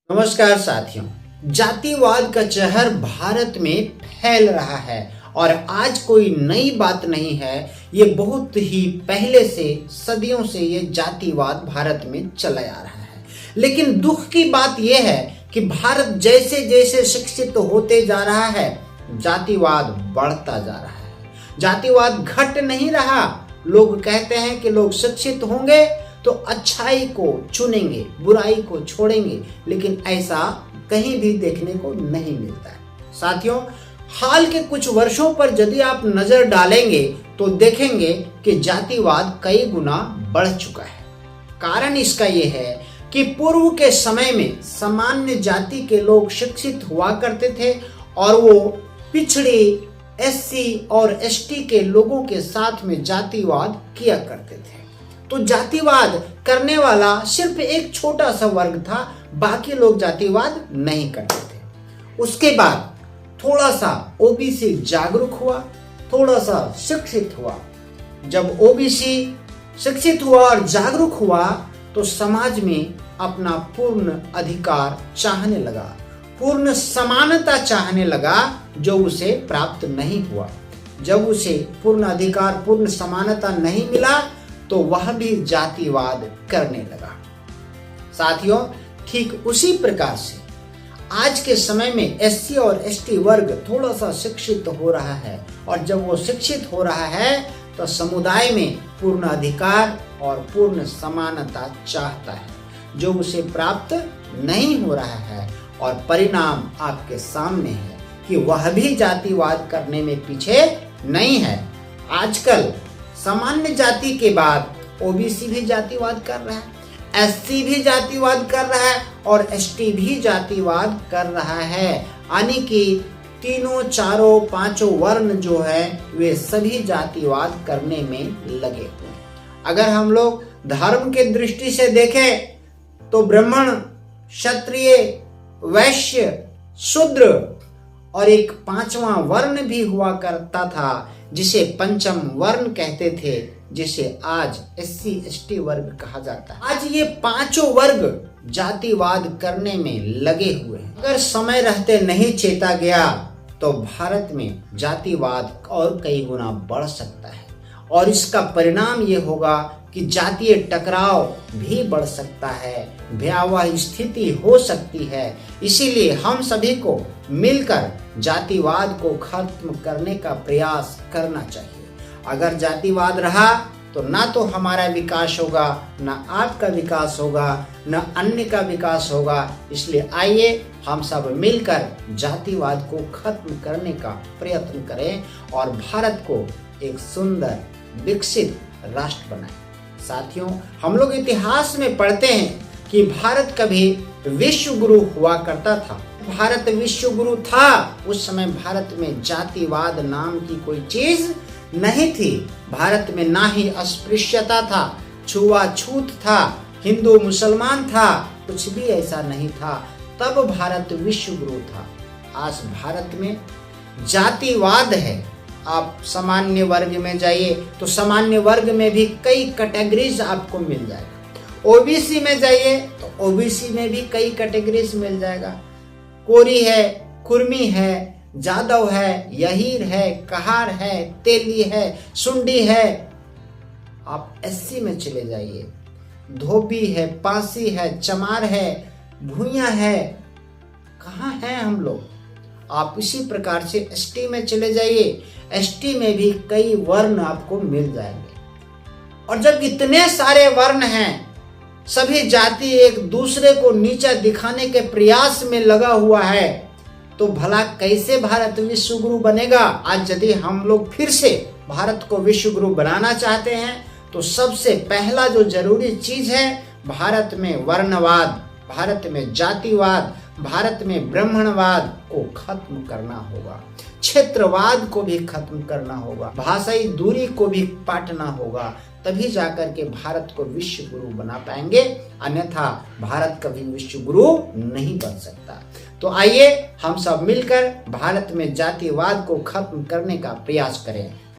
नमस्कार साथियों। जातिवाद का जहर भारत में फैल रहा है और आज कोई नई बात नहीं है। ये बहुत ही पहले से सदियों से ये जातिवाद भारत में चला आ रहा है। लेकिन दुख की बात यह है कि भारत जैसे जैसे शिक्षित होते जा रहा है, जातिवाद बढ़ता जा रहा है। जातिवाद घट नहीं रहा। लोग कहते हैं कि लोग शिक्षित होंगे तो अच्छाई को चुनेंगे, बुराई को छोड़ेंगे, लेकिन ऐसा कहीं भी देखने को नहीं मिलता है। साथियों, हाल के कुछ वर्षों पर यदि आप नजर डालेंगे तो देखेंगे कि जातिवाद कई गुना बढ़ चुका है। कारण इसका यह है कि पूर्व के समय में सामान्य जाति के लोग शिक्षित हुआ करते थे और वो पिछड़े एससी और एसटी के लोगों के साथ में जातिवाद किया करते थे। तो जातिवाद करने वाला सिर्फ एक छोटा सा वर्ग था, बाकी लोग जातिवाद नहीं करते थे। उसके बाद थोड़ा सा ओबीसी जागरूक हुआ, थोड़ा सा शिक्षित हुआ। जब ओबीसी शिक्षित हुआ और जागरूक हुआ तो समाज में अपना पूर्ण अधिकार चाहने लगा, पूर्ण समानता चाहने लगा, जो उसे प्राप्त नहीं हुआ। जब उसे पूर्ण अधिकार, पूर्ण समानता नहीं मिला तो वह भी जातिवाद करने लगा। साथियों, ठीक उसी प्रकार से आज के समय में एससी और एसटी वर्ग थोड़ा सा शिक्षित हो रहा है और जब वो शिक्षित हो रहा है तो समुदाय में पूर्ण अधिकार और पूर्ण समानता चाहता है, जो उसे प्राप्त नहीं हो रहा है। और परिणाम आपके सामने है कि वह भी जातिवाद करने में पीछे नहीं है। आजकल सामान्य जाति के बाद ओबीसी भी जातिवाद कर रहा है, एससी भी जातिवाद कर रहा है और एसटी भी जातिवाद कर रहा है। यानी कि तीनों, चारों, पांचों वर्ण जो है वे सभी जातिवाद करने में लगे हुए हैं। अगर हम लोग धर्म के दृष्टि से देखें तो ब्राह्मण, क्षत्रिय, वैश्य, शूद्र और एक पांचवा वर्ण भी हुआ करता था जिसे पंचम वर्ण कहते थे, जिसे आज एससी एसटी वर्ग कहा जाता है। आज ये पांचों वर्ग जातिवाद करने में लगे हुए हैं। अगर समय रहते नहीं चेता गया तो भारत में जातिवाद और कई गुना बढ़ सकता है और इसका परिणाम ये होगा कि जातीय टकराव भी बढ़ सकता है, भयावह स्थिति हो सकती है। इसीलिए हम सभी को मिलकर जातिवाद को खत्म करने का प्रयास करना चाहिए। अगर जातिवाद रहा तो ना तो हमारा विकास होगा, ना आपका विकास होगा, ना अन्य का विकास होगा। इसलिए आइए हम सब मिलकर जातिवाद को खत्म करने का प्रयत्न करें और भारत को एक सुंदर विकसित राष्ट्र बनाएं। साथियों, हम लोग इतिहास में पढ़ते हैं कि भारत कभी विश्व गुरु हुआ करता था। भारत विश्व गुरु था, उस समय भारत में जातिवाद नाम की कोई चीज नहीं थी। भारत में ना ही अस्पृश्यता था, छुआछूत था, हिंदू मुसलमान था, कुछ भी ऐसा नहीं था। तब भारत विश्व गुरु था। आज भारत में जातिवाद है। आप सामान्य वर्ग में जाइए तो सामान्य वर्ग में भी कई कैटेगरीज आपको मिल जाएगा। ओबीसी में जाइए तो ओबीसी में भी कई कैटेगरीज मिल जाएगा। कोरी है, कुर्मी है, जादव है, यहीर है, कहार है, तेली है, सुंडी है। आप एससी में चले जाइए, धोबी है, पासी है, चमार है, भूया है। कहाँ हैं हम लोग? आप इसी प्रकार से एसटी में चले जाइए, एसटी में भी कई वर्ण आपको मिल जाएंगे। और जब इतने सारे वर्ण हैं, सभी जाति एक दूसरे को नीचा दिखाने के प्रयास में लगा हुआ है, तो भला कैसे भारत विश्व गुरु बनेगा? आज यदि हम लोग फिर से भारत को विश्व गुरु बनाना चाहते हैं तो सबसे पहला जो जरूरी चीज है, भारत में वर्णवाद, भारत में जातिवाद, भारत में ब्राह्मणवाद को खत्म करना होगा, क्षेत्रवाद को भी खत्म करना होगा, भाषाई दूरी को भी पाटना होगा। तभी जाकर के भारत को विश्व गुरु बना पाएंगे, अन्यथा भारत कभी विश्व गुरु नहीं बन सकता। तो आइए हम सब मिलकर भारत में जातिवाद को खत्म करने का प्रयास करें।